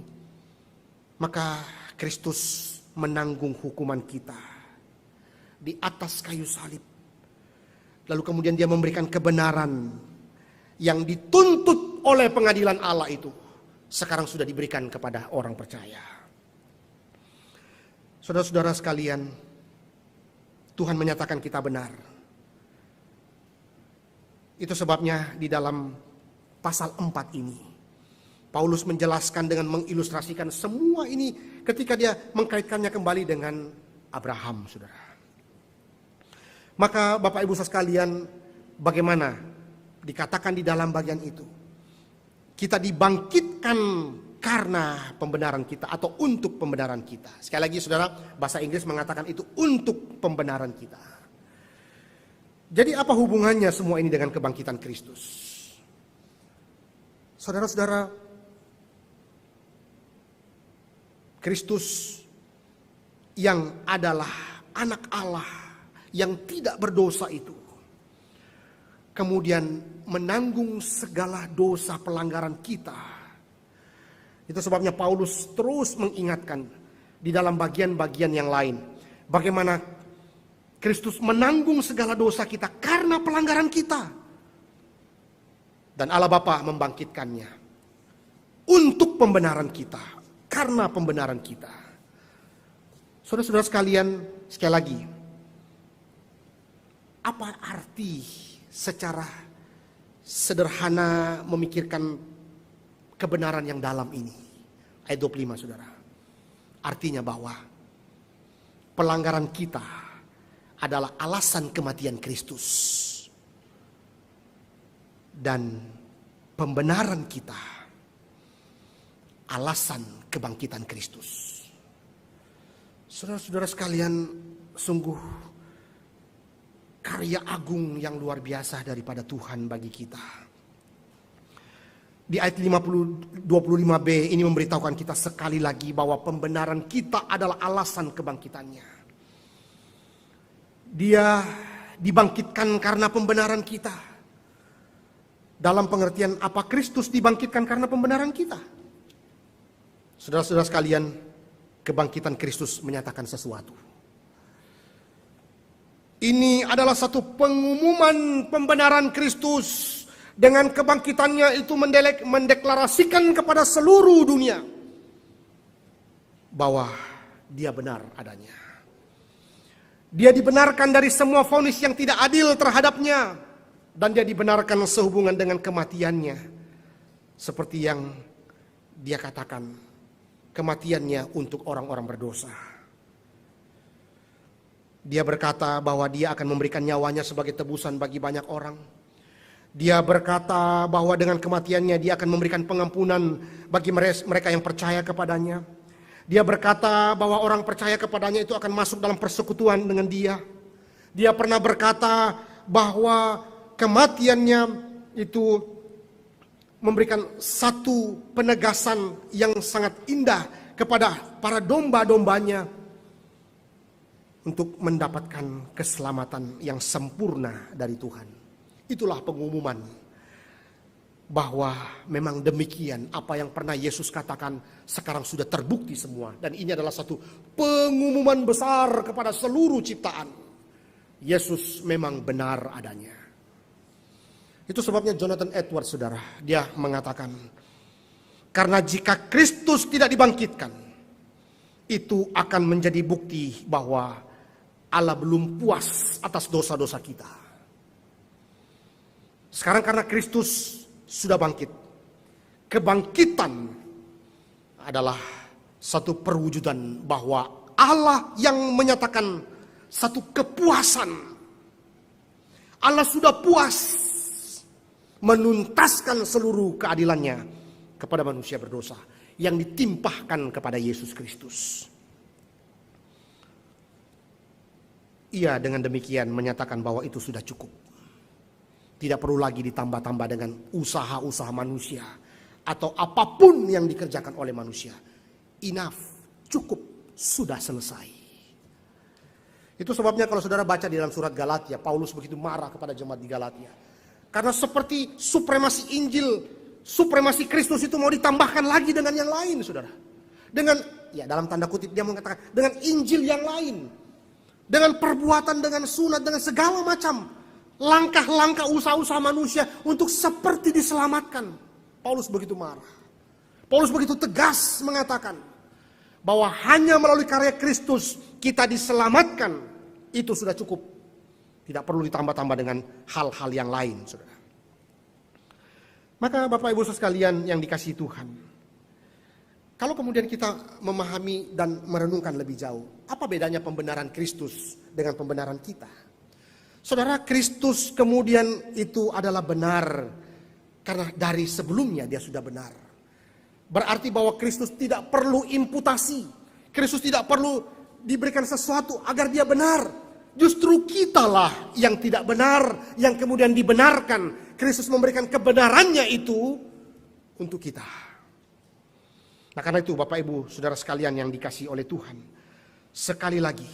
maka Kristus menanggung hukuman kita di atas kayu salib. Lalu kemudian dia memberikan kebenaran yang dituntut oleh pengadilan Allah itu, sekarang sudah diberikan kepada orang percaya. Saudara-saudara sekalian, Tuhan menyatakan kita benar. Itu sebabnya di dalam pasal 4 ini, Paulus menjelaskan dengan mengilustrasikan semua ini ketika dia mengkaitkannya kembali dengan Abraham, saudara. Maka Bapak Ibu sekalian, bagaimana dikatakan di dalam bagian itu? Kita dibangkitkan karena pembenaran kita atau untuk pembenaran kita. Sekali lagi saudara, bahasa Inggris mengatakan itu untuk pembenaran kita. Jadi apa hubungannya semua ini dengan kebangkitan Kristus? Saudara-saudara, Kristus yang adalah anak Allah yang tidak berdosa itu, kemudian menanggung segala dosa pelanggaran kita. Itu sebabnya Paulus terus mengingatkan di dalam bagian-bagian yang lain, bagaimana Kristus menanggung segala dosa kita karena pelanggaran kita. Dan Allah Bapa membangkitkannya untuk pembenaran kita, karena pembenaran kita. Saudara-saudara sekalian, sekali lagi, apa arti secara sederhana memikirkan kebenaran yang dalam ini? Ayat 25, saudara. Artinya bahwa pelanggaran kita adalah alasan kematian Kristus. Dan pembenaran kita alasan kebangkitan Kristus. Saudara-saudara sekalian, sungguh karya agung yang luar biasa daripada Tuhan bagi kita. Di ayat 25b ini memberitahukan kita sekali lagi bahwa pembenaran kita adalah alasan kebangkitannya. Dia dibangkitkan karena pembenaran kita. Dalam pengertian apa Kristus dibangkitkan karena pembenaran kita. Saudara-saudara sekalian, kebangkitan Kristus menyatakan sesuatu. Ini adalah satu pengumuman pembenaran Kristus. Dengan kebangkitannya itu mendeklarasikan kepada seluruh dunia bahwa dia benar adanya. Dia dibenarkan dari semua vonis yang tidak adil terhadapnya. Dan dia dibenarkan sehubungan dengan kematiannya. Seperti yang dia katakan, kematiannya untuk orang-orang berdosa. Dia berkata bahwa dia akan memberikan nyawanya sebagai tebusan bagi banyak orang. Dia berkata bahwa dengan kematiannya dia akan memberikan pengampunan bagi mereka yang percaya kepadanya. Dia berkata bahwa orang percaya kepadanya itu akan masuk dalam persekutuan dengan dia. Dia pernah berkata bahwa kematiannya itu memberikan satu penegasan yang sangat indah kepada para domba-dombanya untuk mendapatkan keselamatan yang sempurna dari Tuhan. Itulah pengumuman bahwa memang demikian apa yang pernah Yesus katakan sekarang sudah terbukti semua. Dan ini adalah satu pengumuman besar kepada seluruh ciptaan. Yesus memang benar adanya. Itu sebabnya Jonathan Edwards, saudara, dia mengatakan, karena jika Kristus tidak dibangkitkan, itu akan menjadi bukti bahwa Allah belum puas atas dosa-dosa kita. Sekarang karena Kristus sudah bangkit, kebangkitan adalah satu perwujudan bahwa Allah yang menyatakan satu kepuasan. Allah sudah puas menuntaskan seluruh keadilannya kepada manusia berdosa yang ditimpahkan kepada Yesus Kristus. Ia dengan demikian menyatakan bahwa itu sudah cukup. Tidak perlu lagi ditambah-tambah dengan usaha-usaha manusia atau apapun yang dikerjakan oleh manusia. Enough, cukup, sudah selesai. Itu sebabnya kalau saudara baca di dalam surat Galatia, Paulus begitu marah kepada jemaat di Galatia. Karena seperti supremasi Injil, supremasi Kristus itu mau ditambahkan lagi dengan yang lain, saudara. Dengan, ya dalam tanda kutip dia mengatakan, dengan Injil yang lain. Dengan perbuatan, dengan sunat, dengan segala macam langkah-langkah usaha-usaha manusia untuk seperti diselamatkan. Paulus begitu marah. Paulus begitu tegas mengatakan bahwa hanya melalui karya Kristus kita diselamatkan. Itu sudah cukup. Tidak perlu ditambah-tambah dengan hal-hal yang lain, saudara. Maka Bapak Ibu sekalian yang dikasihi Tuhan, kalau kemudian kita memahami dan merenungkan lebih jauh, apa bedanya pembenaran Kristus dengan pembenaran kita? Saudara, Kristus kemudian itu adalah benar karena dari sebelumnya dia sudah benar. Berarti bahwa Kristus tidak perlu imputasi. Kristus tidak perlu diberikan sesuatu agar dia benar. Justru kitalah yang tidak benar, yang kemudian dibenarkan. Kristus memberikan kebenarannya itu untuk kita. Nah karena itu Bapak Ibu Saudara sekalian yang dikasihi oleh Tuhan, sekali lagi,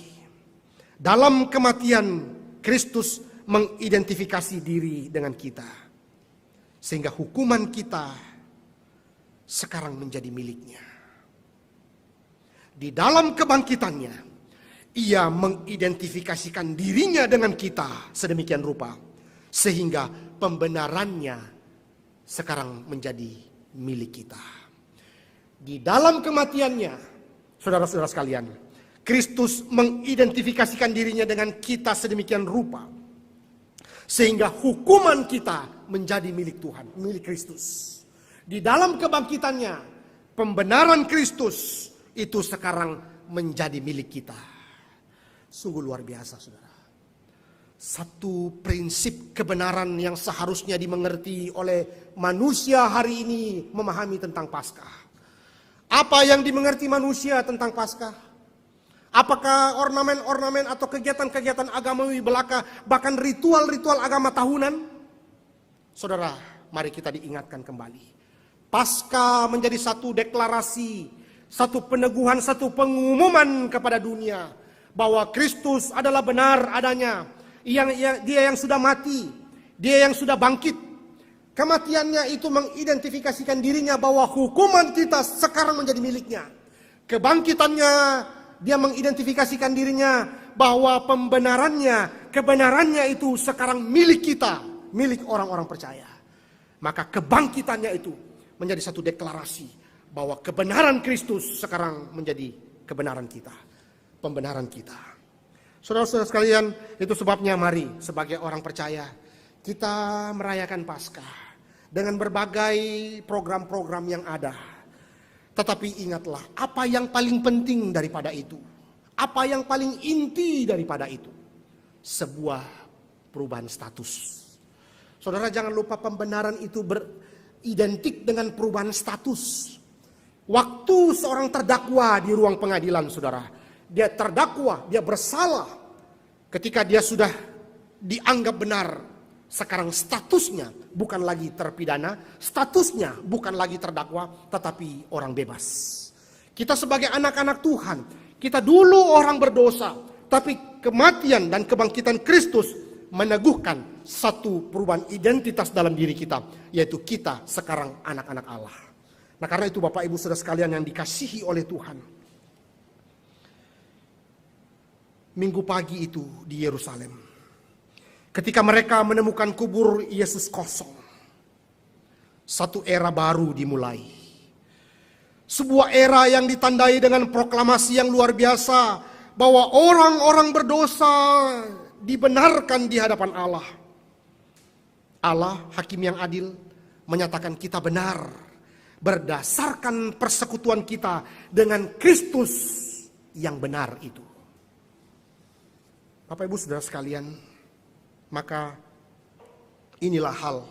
dalam kematian Kristus mengidentifikasi diri dengan kita. Sehingga hukuman kita sekarang menjadi miliknya. Di dalam kebangkitannya, ia mengidentifikasikan dirinya dengan kita sedemikian rupa. Sehingga pembenarannya sekarang menjadi milik kita. Di dalam kematiannya, saudara-saudara sekalian, Kristus mengidentifikasikan dirinya dengan kita sedemikian rupa, sehingga hukuman kita menjadi milik Tuhan, milik Kristus. Di dalam kebangkitannya, pembenaran Kristus itu sekarang menjadi milik kita. Sungguh luar biasa, saudara. Satu prinsip kebenaran yang seharusnya dimengerti oleh manusia hari ini memahami tentang Paskah. Apa yang dimengerti manusia tentang Paskah? Apakah ornamen-ornamen atau kegiatan-kegiatan agamawi belaka, bahkan ritual-ritual agama tahunan? Saudara, mari kita diingatkan kembali. Paskah menjadi satu deklarasi, satu peneguhan, satu pengumuman kepada dunia bahwa Kristus adalah benar adanya. Dia yang sudah mati, dia yang sudah bangkit. Kematiannya itu mengidentifikasikan dirinya bahwa hukuman kita sekarang menjadi miliknya. Kebangkitannya, dia mengidentifikasikan dirinya bahwa kebenarannya itu sekarang milik kita, milik orang-orang percaya. Maka kebangkitannya itu menjadi satu deklarasi bahwa kebenaran Kristus sekarang menjadi kebenaran kita, pembenaran kita. Saudara-saudara sekalian, itu sebabnya mari sebagai orang percaya kita merayakan Paskah dengan berbagai program-program yang ada. Tetapi ingatlah, apa yang paling penting daripada itu? Apa yang paling inti daripada itu? Sebuah perubahan status. Saudara, jangan lupa pembenaran itu beridentik dengan perubahan status. Waktu seorang terdakwa di ruang pengadilan, saudara, dia terdakwa, dia bersalah. Ketika dia sudah dianggap benar, sekarang statusnya bukan lagi terpidana, statusnya bukan lagi terdakwa, tetapi orang bebas. Kita sebagai anak-anak Tuhan, kita dulu orang berdosa, tapi kematian dan kebangkitan Kristus meneguhkan satu perubahan identitas dalam diri kita, yaitu kita sekarang anak-anak Allah. Nah, karena itu Bapak Ibu Saudara sekalian yang dikasihi oleh Tuhan, Minggu pagi itu di Yerusalem, ketika mereka menemukan kubur Yesus kosong, satu era baru dimulai. Sebuah era yang ditandai dengan proklamasi yang luar biasa bahwa orang-orang berdosa dibenarkan di hadapan Allah. Allah, hakim yang adil, menyatakan kita benar berdasarkan persekutuan kita dengan Kristus yang benar itu. Bapak Ibu Saudara sekalian, maka inilah hal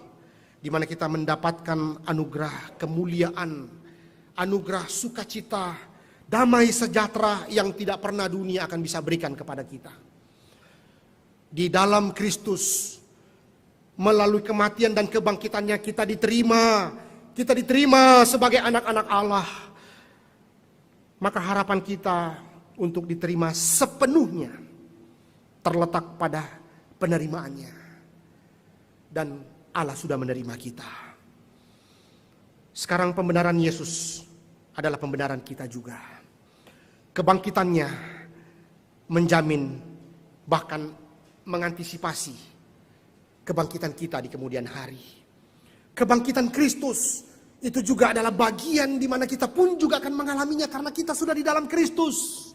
di mana kita mendapatkan anugerah kemuliaan, anugerah sukacita, damai sejahtera yang tidak pernah dunia akan bisa berikan kepada kita. Di dalam Kristus, melalui kematian dan kebangkitannya kita diterima sebagai anak-anak Allah. Maka harapan kita untuk diterima sepenuhnya terletak pada penerimaannya. Dan Allah sudah menerima kita. Sekarang pembenaran Yesus adalah pembenaran kita juga. Kebangkitannya menjamin, bahkan mengantisipasi kebangkitan kita di kemudian hari. Kebangkitan Kristus itu juga adalah bagian di mana kita pun juga akan mengalaminya karena kita sudah di dalam Kristus.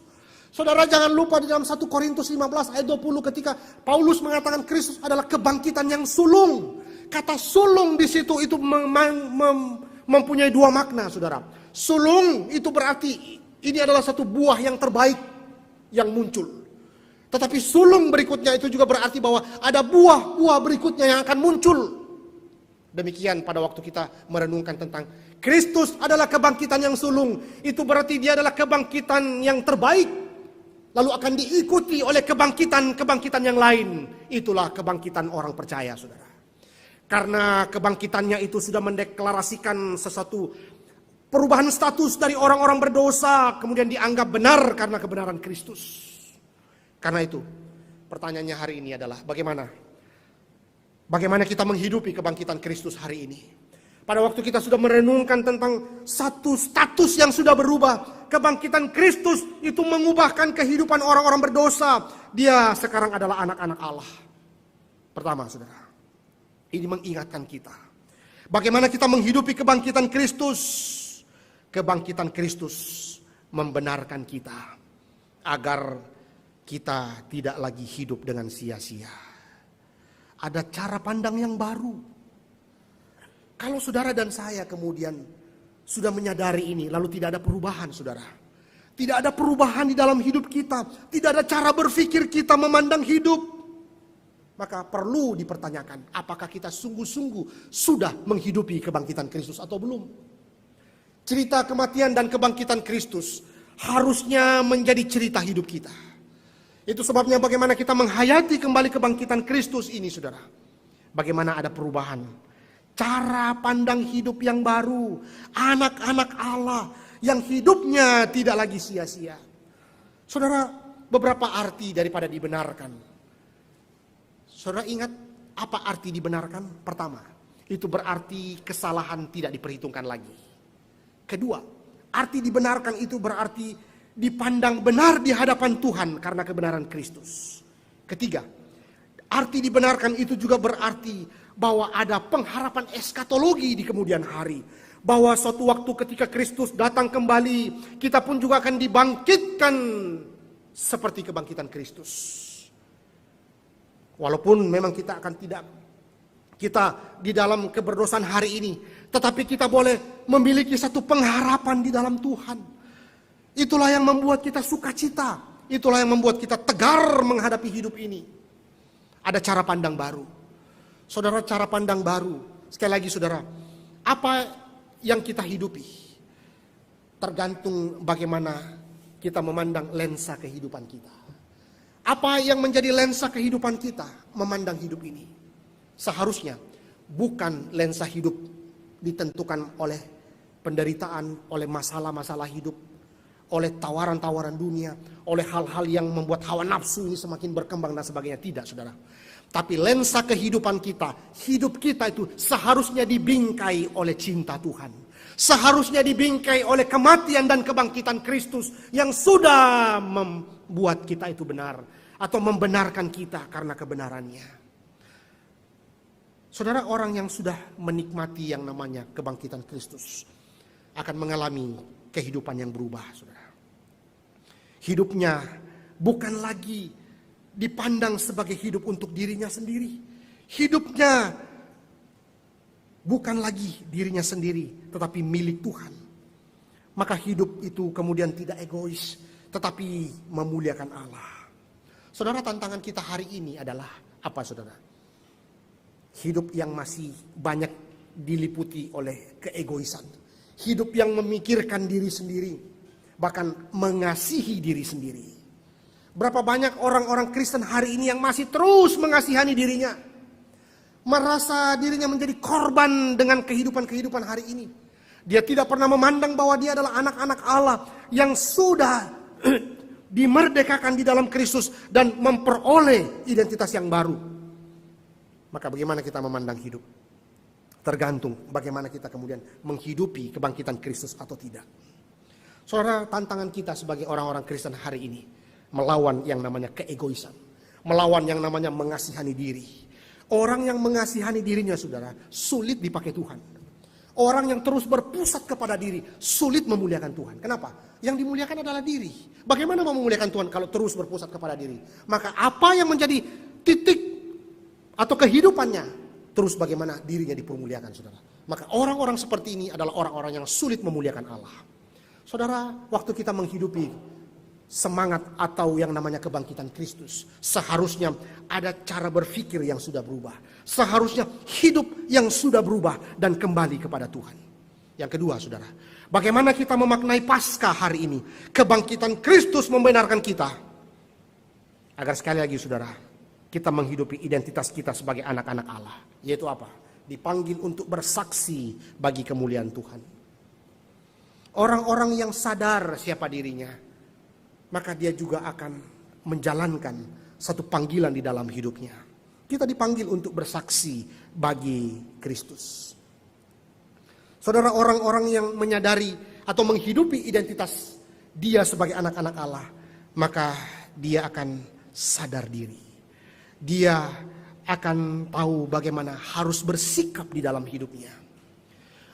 Saudara, jangan lupa di dalam 1 Korintus 15 ayat 20 ketika Paulus mengatakan Kristus adalah kebangkitan yang sulung. Kata sulung di situ itu mempunyai dua makna, saudara. Sulung itu berarti ini adalah satu buah yang terbaik yang muncul. Tetapi sulung berikutnya itu juga berarti bahwa ada buah-buah berikutnya yang akan muncul. Demikian pada waktu kita merenungkan tentang Kristus adalah kebangkitan yang sulung. Itu berarti dia adalah kebangkitan yang terbaik. Lalu akan diikuti oleh kebangkitan yang lain. Itulah kebangkitan orang percaya, saudara. Karena kebangkitannya itu sudah mendeklarasikan sesuatu perubahan status dari orang-orang berdosa, kemudian dianggap benar karena kebenaran Kristus. Karena itu, pertanyaannya hari ini adalah bagaimana kita menghidupi kebangkitan Kristus hari ini? Pada waktu kita sudah merenungkan tentang satu status yang sudah berubah, kebangkitan Kristus itu mengubahkan kehidupan orang-orang berdosa. Dia sekarang adalah anak-anak Allah. Pertama, saudara, ini mengingatkan kita Bagaimana kita menghidupi kebangkitan Kristus? Kebangkitan Kristus membenarkan kita agar kita tidak lagi hidup dengan sia-sia. Ada cara pandang yang baru. Kalau saudara dan saya kemudian sudah menyadari ini, lalu tidak ada perubahan, saudara. Tidak ada perubahan di dalam hidup kita. Tidak ada cara berpikir kita memandang hidup. Maka perlu dipertanyakan, apakah kita sungguh-sungguh sudah menghidupi kebangkitan Kristus atau belum? Cerita kematian dan kebangkitan Kristus harusnya menjadi cerita hidup kita. Itu sebabnya bagaimana kita menghayati kembali kebangkitan Kristus ini, saudara. Bagaimana ada perubahan. Cara pandang hidup yang baru. Anak-anak Allah yang hidupnya tidak lagi sia-sia. Saudara, beberapa arti daripada dibenarkan. Saudara ingat apa arti dibenarkan? Pertama, itu berarti kesalahan tidak diperhitungkan lagi. Kedua, arti dibenarkan itu berarti dipandang benar di hadapan Tuhan karena kebenaran Kristus. Ketiga, arti dibenarkan itu juga berarti bahwa ada pengharapan eskatologi di kemudian hari. Bahwa suatu waktu ketika Kristus datang kembali, kita pun juga akan dibangkitkan seperti kebangkitan Kristus. Walaupun memang kita di dalam keberdosaan hari ini, tetapi kita boleh memiliki satu pengharapan di dalam Tuhan. Itulah yang membuat kita sukacita. Itulah yang membuat kita tegar menghadapi hidup ini. Ada cara pandang baru. Saudara, cara pandang baru. Sekali lagi saudara, apa yang kita hidupi tergantung bagaimana kita memandang lensa kehidupan kita. Apa yang menjadi lensa kehidupan kita memandang hidup ini? Seharusnya bukan lensa hidup ditentukan oleh penderitaan, oleh masalah-masalah hidup, oleh tawaran-tawaran dunia, oleh hal-hal yang membuat hawa nafsu ini semakin berkembang dan sebagainya. Tidak, saudara. Tapi lensa kehidupan kita, hidup kita itu seharusnya dibingkai oleh cinta Tuhan. Seharusnya dibingkai oleh kematian dan kebangkitan Kristus yang sudah membuat kita itu benar atau membenarkan kita karena kebenarannya. Saudara, orang yang sudah menikmati yang namanya kebangkitan Kristus akan mengalami kehidupan yang berubah, saudara. Hidupnya bukan lagi dipandang sebagai hidup untuk dirinya sendiri. Hidupnya bukan lagi dirinya sendiri, tetapi milik Tuhan. Maka hidup itu kemudian tidak egois, tetapi memuliakan Allah. Saudara, tantangan kita hari ini adalah apa, saudara? Hidup yang masih banyak diliputi oleh keegoisan. Hidup yang memikirkan diri sendiri, bahkan mengasihi diri sendiri. Berapa banyak orang-orang Kristen hari ini yang masih terus mengasihani dirinya. Merasa dirinya menjadi korban dengan kehidupan-kehidupan hari ini. Dia tidak pernah memandang bahwa dia adalah anak-anak Allah yang sudah dimerdekakan di dalam Kristus dan memperoleh identitas yang baru. Maka bagaimana kita memandang hidup? Tergantung bagaimana kita kemudian menghidupi kebangkitan Kristus atau tidak. Saudara, tantangan kita sebagai orang-orang Kristen hari ini melawan yang namanya keegoisan, melawan yang namanya mengasihani diri. Orang yang mengasihani dirinya, saudara, sulit dipakai Tuhan. Orang yang terus berpusat kepada diri sulit memuliakan Tuhan. Kenapa? Yang dimuliakan adalah diri. Bagaimana mau memuliakan Tuhan kalau terus berpusat kepada diri? Maka apa yang menjadi titik atau kehidupannya, terus bagaimana dirinya dipermuliakan, saudara. Maka orang-orang seperti ini adalah orang-orang yang sulit memuliakan Allah. Saudara, waktu kita menghidupi semangat atau yang namanya kebangkitan Kristus, seharusnya ada cara berpikir yang sudah berubah. Seharusnya hidup yang sudah berubah dan kembali kepada Tuhan. Yang kedua, saudara, bagaimana kita memaknai Paskah hari ini? Kebangkitan Kristus membenarkan kita. Agar sekali lagi, saudara, kita menghidupi identitas kita sebagai anak-anak Allah. Yaitu apa? Dipanggil untuk bersaksi bagi kemuliaan Tuhan. Orang-orang yang sadar siapa dirinya, maka dia juga akan menjalankan satu panggilan di dalam hidupnya. Kita dipanggil untuk bersaksi bagi Kristus. Saudara, orang-orang yang menyadari atau menghidupi identitas dia sebagai anak-anak Allah, maka dia akan sadar diri. Dia akan tahu bagaimana harus bersikap di dalam hidupnya.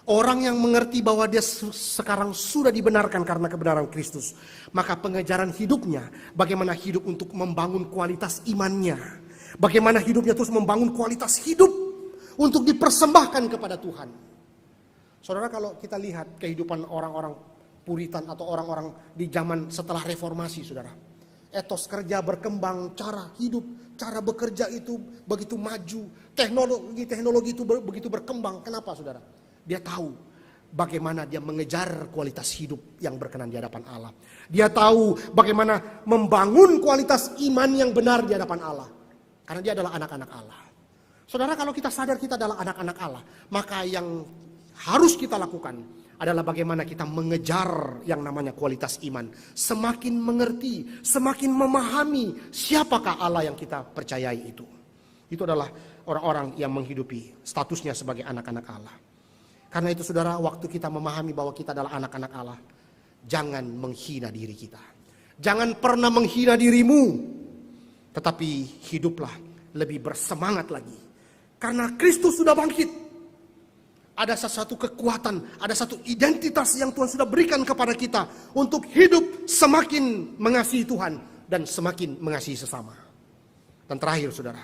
Orang yang mengerti bahwa dia sekarang sudah dibenarkan karena kebenaran Kristus, maka pengejaran hidupnya bagaimana hidup untuk membangun kualitas imannya. Bagaimana hidupnya terus membangun kualitas hidup untuk dipersembahkan kepada Tuhan. Saudara, kalau kita lihat kehidupan orang-orang Puritan atau orang-orang di zaman setelah reformasi, saudara. Etos kerja berkembang, cara hidup, cara bekerja itu begitu maju. Teknologi itu begitu berkembang. Kenapa, saudara? Dia tahu bagaimana dia mengejar kualitas hidup yang berkenan di hadapan Allah. Dia tahu bagaimana membangun kualitas iman yang benar di hadapan Allah. Karena dia adalah anak-anak Allah. Saudara, kalau kita sadar kita adalah anak-anak Allah, maka yang harus kita lakukan adalah bagaimana kita mengejar yang namanya kualitas iman. Semakin mengerti, semakin memahami siapakah Allah yang kita percayai itu. Itu adalah orang-orang yang menghidupi statusnya sebagai anak-anak Allah. Karena itu saudara, waktu kita memahami bahwa kita adalah anak-anak Allah, jangan menghina diri kita. Jangan pernah menghina dirimu, tetapi hiduplah lebih bersemangat lagi. Karena Kristus sudah bangkit. Ada sesuatu kekuatan, ada satu identitas yang Tuhan sudah berikan kepada kita untuk hidup semakin mengasihi Tuhan dan semakin mengasihi sesama. Dan terakhir saudara,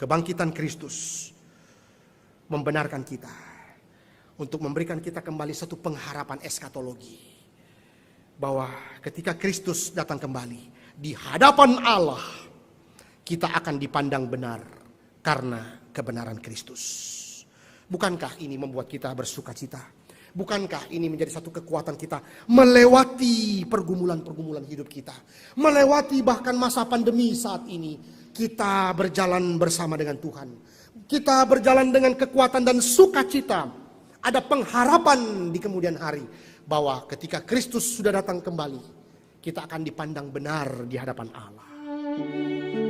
kebangkitan Kristus membenarkan kita untuk memberikan kita kembali satu pengharapan eskatologi. Bahwa ketika Kristus datang kembali di hadapan Allah, kita akan dipandang benar karena kebenaran Kristus. Bukankah ini membuat kita bersuka cita? Bukankah ini menjadi satu kekuatan kita melewati pergumulan-pergumulan hidup kita? Melewati bahkan masa pandemi saat ini, kita berjalan bersama dengan Tuhan. Kita berjalan dengan kekuatan dan sukacita. Ada pengharapan di kemudian hari bahwa ketika Kristus sudah datang kembali, kita akan dipandang benar di hadapan Allah.